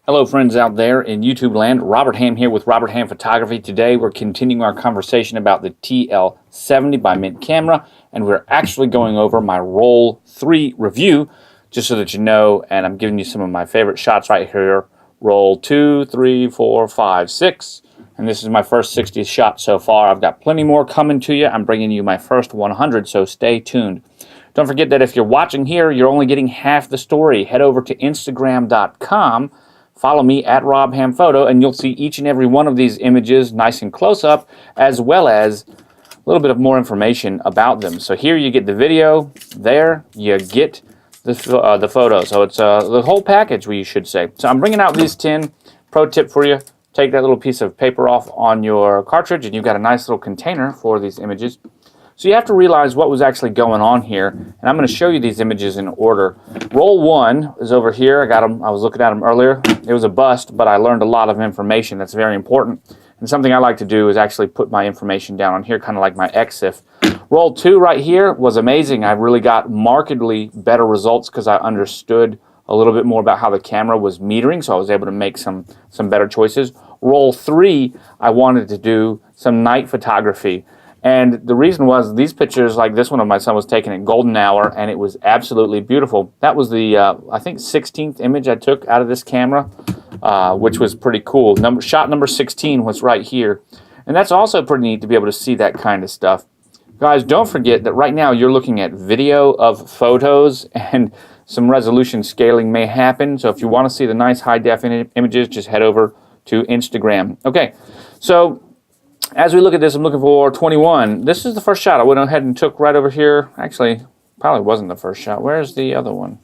Hello friends out there in YouTube land, Robert Hamm here with Robert Hamm Photography. Today we're continuing our conversation about the TL70 by MiNT camera, and we're actually going over my Roll 3 review, just so that you know, and I'm giving you some of my favorite shots right here. Roll 2, 3, 4, 5, 6, and this is my first 60th shot so far. I've got plenty more coming to you. I'm bringing you my first 100, so stay tuned. Don't forget that if you're watching here, you're only getting half the story. Head over to Instagram.com. Follow me at Rob Hamm Photo, and you'll see each and every one of these images nice and close up, as well as a little bit of more information about them. So here you get the video, there you get the photo. So it's the whole package, we should say. So I'm bringing out these 10. Pro tip for you: take that little piece of paper off on your cartridge, and you've got a nice little container for these images. So you have to realize what was actually going on here, and I'm going to show you these images in order. Roll 1 is over here. I got them. I was looking at them earlier. It was a bust, but I learned a lot of information that's very important. And something I like to do is actually put my information down on here, kind of like my EXIF. Roll 2 right here was amazing. I really got markedly better results because I understood a little bit more about how the camera was metering, so I was able to make some better choices. Roll 3, I wanted to do some night photography. And the reason was these pictures, like this one of my son, was taken at golden hour, and it was absolutely beautiful. That was the, I think, 16th image I took out of this camera, which was pretty cool. Shot number 16 was right here. And that's also pretty neat to be able to see that kind of stuff. Guys, don't forget that right now you're looking at video of photos, and some resolution scaling may happen. So if you want to see the nice high-def images, just head over to Instagram. Okay, so as we look at this, I'm looking for 21. This is the first shot I went ahead and took right over here. Actually, probably wasn't the first shot. Where's the other one?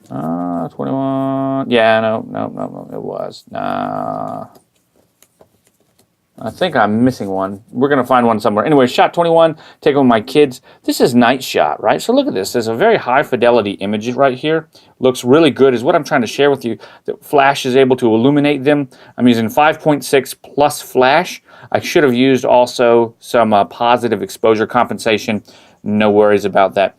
21. Yeah, no, it was. Nah. I think I'm missing one. We're going to find one somewhere. Anyway, shot 21, taken with my kids. This is night shot, right? So look at this. There's a very high fidelity image right here. Looks really good is what I'm trying to share with you. The flash is able to illuminate them. I'm using 5.6 plus flash. I should have used also some positive exposure compensation. No worries about that.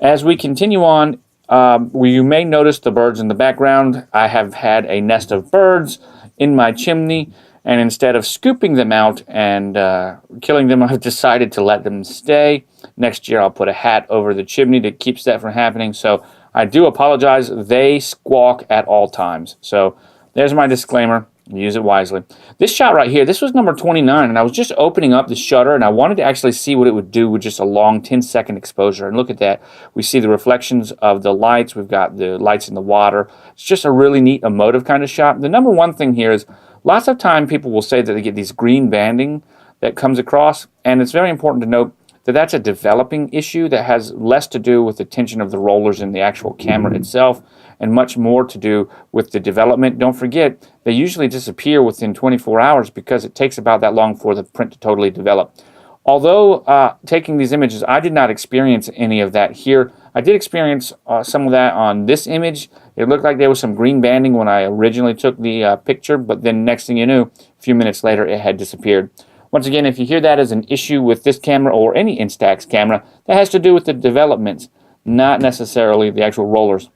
As we continue on, you may notice the birds in the background. I have had a nest of birds in my chimney, and instead of scooping them out and killing them, I've decided to let them stay. Next year I'll put a hat over the chimney that keeps that from happening. So I do apologize. They squawk at all times. So there's my disclaimer. Use it wisely. This shot right here, this was number 29, and I was just opening up the shutter, and I wanted to actually see what it would do with just a long 10-second exposure. And look at that. We see the reflections of the lights. We've got the lights in the water. It's just a really neat emotive kind of shot. The number one thing here is lots of time people will say that they get these green banding that comes across, and it's very important to note that that's a developing issue that has less to do with the tension of the rollers in the actual camera itself and much more to do with the development. Don't forget, they usually disappear within 24 hours because it takes about that long for the print to totally develop. Although taking these images, I did not experience any of that here. I did experience some of that on this image. It looked like there was some green banding when I originally took the picture, but then next thing you knew, a few minutes later, it had disappeared. Once again, if you hear that as an issue with this camera or any Instax camera, that has to do with the developments, not necessarily the actual rollers.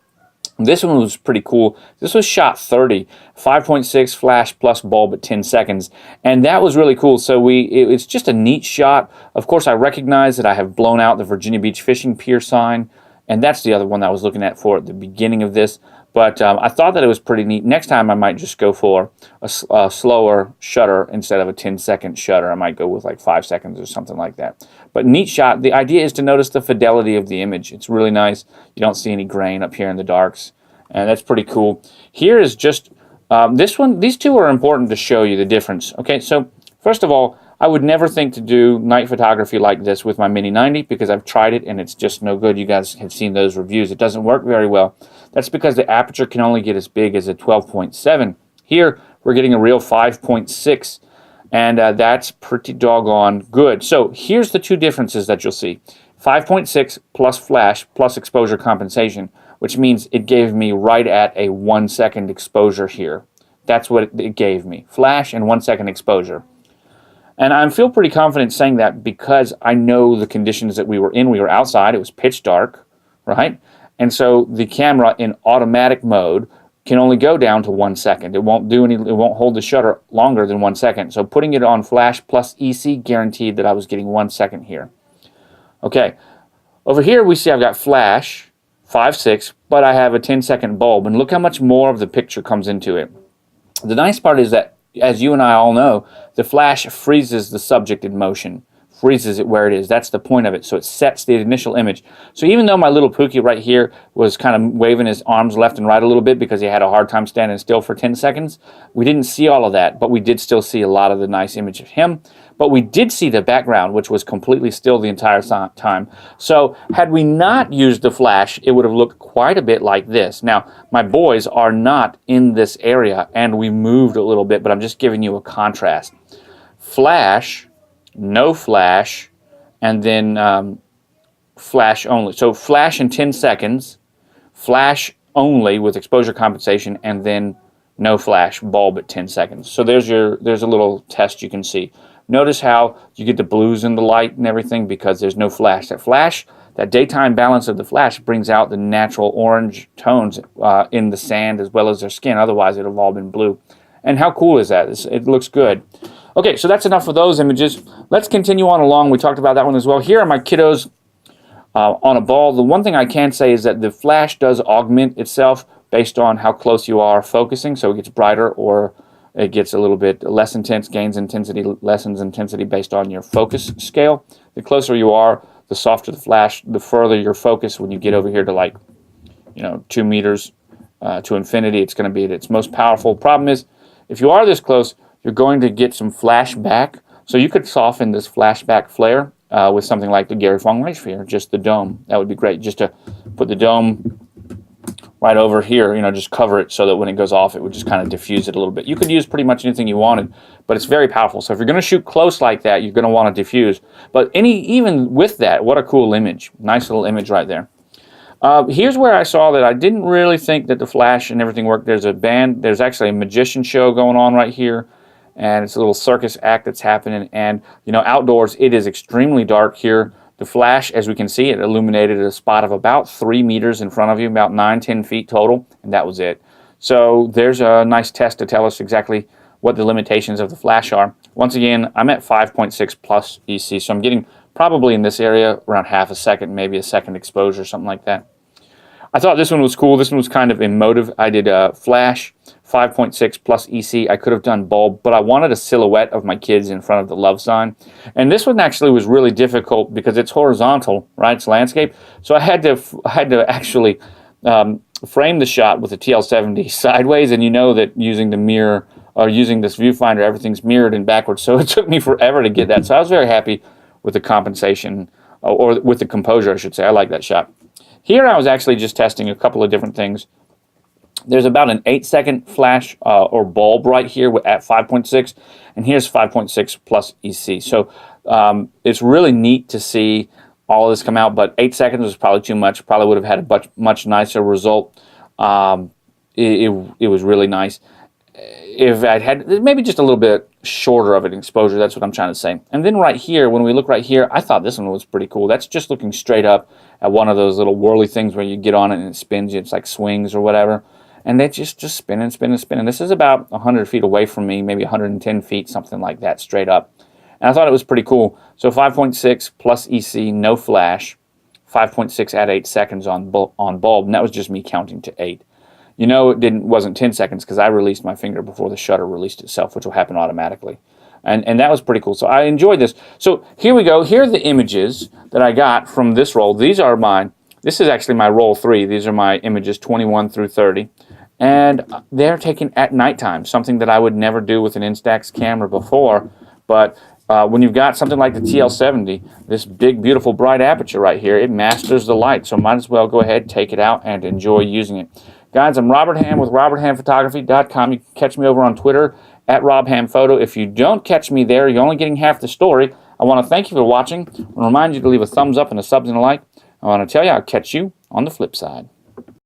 This one was pretty cool. This was shot 30, 5.6 flash plus bulb at 10 seconds, and that was really cool. So it's just a neat shot. Of course, I recognize that I have blown out the Virginia Beach fishing pier sign, and that's the other one that I was looking at for at the beginning of this. But I thought that it was pretty neat. Next time I might just go for a slower shutter instead of a 10-second shutter. I might go with like 5 seconds or something like that. But neat shot. The idea is to notice the fidelity of the image. It's really nice. You don't see any grain up here in the darks, and that's pretty cool. Here is just this one. These two are important to show you the difference. Okay, so first of all, I would never think to do night photography like this with my Mini 90 because I've tried it and it's just no good. You guys have seen those reviews. It doesn't work very well. That's because the aperture can only get as big as a 12.7. Here, we're getting a real 5.6, and that's pretty doggone good. So here's the two differences that you'll see. 5.6 plus flash plus exposure compensation, which means it gave me right at a 1 second exposure here. That's what it gave me. Flash and 1 second exposure. And I feel pretty confident saying that because I know the conditions that we were in. We were outside. It was pitch dark, right? And so the camera in automatic mode can only go down to 1 second. It won't hold the shutter longer than 1 second. So putting it on flash plus EC guaranteed that I was getting 1 second here. Okay, over here we see I've got flash 5.6, but I have a 10-second bulb, and look how much more of the picture comes into it. The nice part is that, as you and I all know, the flash freezes the subject in motion. Freezes it where it is. That's the point of it. So it sets the initial image. So even though my little Pookie right here was kind of waving his arms left and right a little bit because he had a hard time standing still for 10 seconds, we didn't see all of that, but we did still see a lot of the nice image of him. But we did see the background, which was completely still the entire time. So had we not used the flash, it would have looked quite a bit like this. Now, my boys are not in this area, and we moved a little bit, but I'm just giving you a contrast. Flash, no flash, and then flash only. So flash in 10 seconds, flash only with exposure compensation, and then no flash, bulb at 10 seconds. So there's a little test you can see. Notice how you get the blues in the light and everything because there's no flash. That daytime balance of the flash brings out the natural orange tones in the sand as well as their skin. Otherwise, it would have all been blue. And how cool is that? It looks good. Okay, so that's enough of those images. Let's continue on along. We talked about that one as well. Here are my kiddos on a ball. The one thing I can say is that the flash does augment itself based on how close you are focusing, so it gets brighter or it gets a little bit less intense, gains intensity, lessens intensity based on your focus scale. The closer you are, the softer the flash, the further your focus. When you get over here to 2 meters to infinity, it's going to be at its most powerful. Problem is, if you are this close, you're going to get some flashback. So you could soften this flashback flare with something like the Gary Fong Ray Sphere, just the dome. That would be great, just to put the dome right over here, just cover it so that when it goes off, it would just kind of diffuse it a little bit. You could use pretty much anything you wanted, but it's very powerful. So if you're going to shoot close like that, you're going to want to diffuse. But even with that, what a cool image. Nice little image right there. Here's where I saw that I didn't really think that the flash and everything worked. There's actually a magician show going on right here, and it's a little circus act that's happening. And, outdoors, it is extremely dark here. The flash, as we can see, it illuminated a spot of about 3 meters in front of you, about 9-10 feet total, and that was it. So there's a nice test to tell us exactly what the limitations of the flash are. Once again, I'm at 5.6 plus EC, so I'm getting probably in this area around half a second, maybe a second exposure, something like that. I thought this one was cool. This one was kind of emotive. I did flash, 5.6 plus EC. I could have done bulb, but I wanted a silhouette of my kids in front of the love sign. And this one actually was really difficult because it's horizontal, right? It's landscape. So I had to actually frame the shot with the TL70 sideways, and you know that using the mirror or using this viewfinder, everything's mirrored and backwards. So it took me forever to get that. So I was very happy with the compensation, or with the composure, I should say. I like that shot. Here I was actually just testing a couple of different things. There's about an 8-second flash or bulb right here at 5.6, and here's 5.6 plus EC. So it's really neat to see all of this come out, but 8 seconds was probably too much. Probably would have had a much nicer result. It was really nice. If I'd had maybe just a little bit shorter of an exposure, that's what I'm trying to say. And then right here, when we look right here, I thought this one was pretty cool. That's just looking straight up at one of those little whirly things where you get on it and it spins you. It's like swings or whatever. And they just spin and spin and spin. And this is about 100 feet away from me, maybe 110 feet, something like that, straight up. And I thought it was pretty cool. So 5.6 plus EC, no flash, 5.6 at 8 seconds on bulb, and that was just me counting to 8. You know it wasn't 10 seconds because I released my finger before the shutter released itself, which will happen automatically. And that was pretty cool. So I enjoyed this. So here we go. Here are the images that I got from this roll. These are mine. This is actually my roll 3. These are my images 21 through 30. And they're taken at nighttime, something that I would never do with an Instax camera before. But when you've got something like the TL70, this big, beautiful, bright aperture right here, it masters the light. So might as well go ahead, take it out, and enjoy using it. Guys, I'm Robert Hamm with RobertHammPhotography.com. You can catch me over on Twitter at RobHammPhoto. If you don't catch me there, you're only getting half the story. I want to thank you for watching. I want to remind you to leave a thumbs up and a sub and a like. I want to tell you I'll catch you on the flip side.